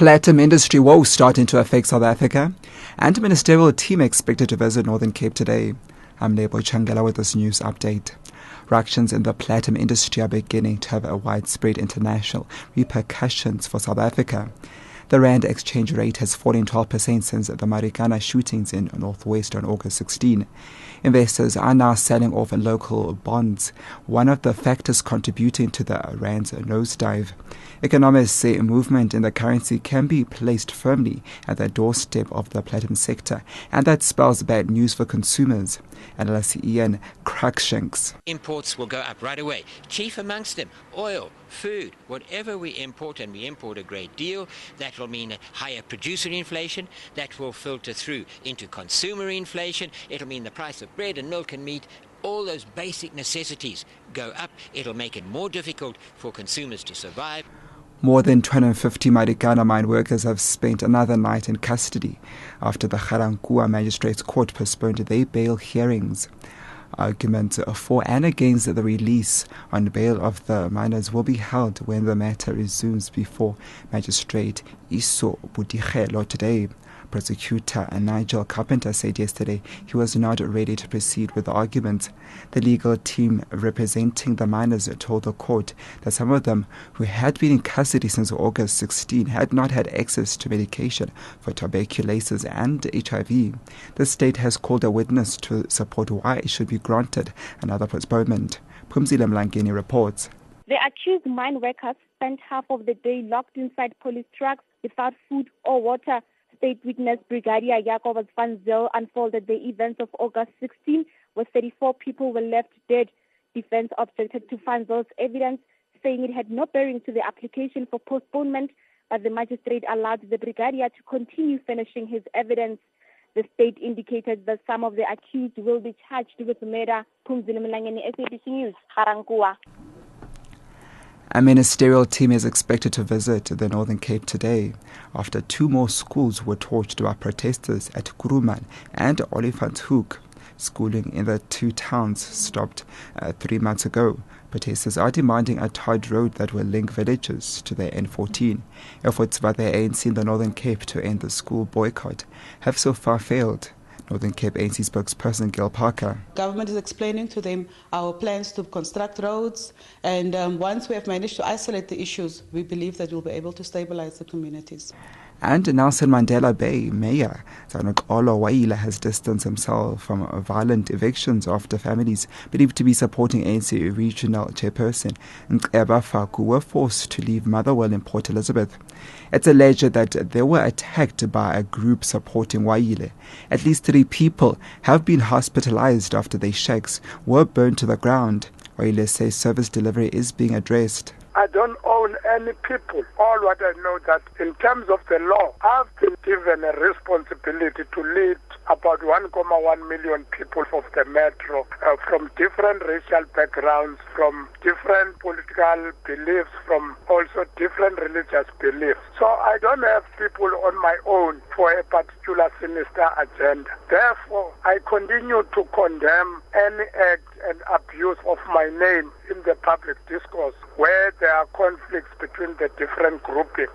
Platinum industry woes starting to affect South Africa, and a ministerial team expected to visit Northern Cape today. I'm Lebo Changela with this news update. Ructions in the platinum industry are beginning to have a widespread international repercussions for South Africa. The rand exchange rate has fallen 12% since the Marikana shootings in Northwest on August 16. Investors are now selling off local bonds, one of the factors contributing to the rand's nosedive. Economists say movement in the currency can be placed firmly at the doorstep of the platinum sector, and that spells bad news for consumers. Analyst Ian Cruikshanks. Imports will go up right away. Chief amongst them, oil, food, whatever we import, and we import a great deal. That will mean higher producer inflation. That will filter through into consumer inflation. It'll mean the price of bread and milk and meat, all those basic necessities go up. It'll make it more difficult for consumers to survive. More than 250 Marikana mine workers have spent another night in custody after the Ga-Rankuwa Magistrates Court postponed their bail hearings. Arguments for and against the release on bail of the miners will be held when the matter resumes before Magistrate Iso Budigelo today. Prosecutor Nigel Carpenter said yesterday he was not ready to proceed with the arguments. The legal team representing the miners told the court that some of them, who had been in custody since August 16, had not had access to medication for tuberculosis and HIV. The state has called a witness to support why it should be granted another postponement. Pumzile Mlangeni reports. The accused mine workers spent half of the day locked inside police trucks without food or water. State witness Brigadier Jacobus van Zyl unfolded the events of August 16, where 34 people were left dead. Defense objected to van Zyl's evidence, saying it had no bearing to the application for postponement, but the magistrate allowed the brigadier to continue furnishing his evidence. The state indicated that some of the accused will be charged with murder. Pumzile Mlangeni, SABC News, Ga-Rankuwa. A ministerial team is expected to visit the Northern Cape today after two more schools were torched by protesters at Kuruman and Olifantshoek. Schooling in the two towns stopped 3 months ago. Protesters are demanding a tarred road that will link villages to the N14. Efforts by the ANC in the Northern Cape to end the school boycott have so far failed. Northern Cape ANC spokesperson Gil Parker. Government is explaining to them our plans to construct roads, and once we have managed to isolate the issues, we believe that we'll be able to stabilize the communities. And Nelson Mandela Bay Mayor Zanokolo Waila has distanced himself from violent evictions after families believed to be supporting ANC regional chairperson Nkeba Faku were forced to leave Motherwell in Port Elizabeth. It's alleged that they were attacked by a group supporting Waile. At least 3 people have been hospitalized after their shacks were burned to the ground. Waile says service delivery is being addressed. I don't own any people. All what I know that in terms of the law, I've been given a responsibility to lead about 1.1 million people of the metro from different racial backgrounds, from different political beliefs, from also different religious beliefs. So I don't have people on my own for a particular sinister agenda. Therefore, I continue to condemn any act and abuse of my name in the public discourse where there are conflicts between the different groupings.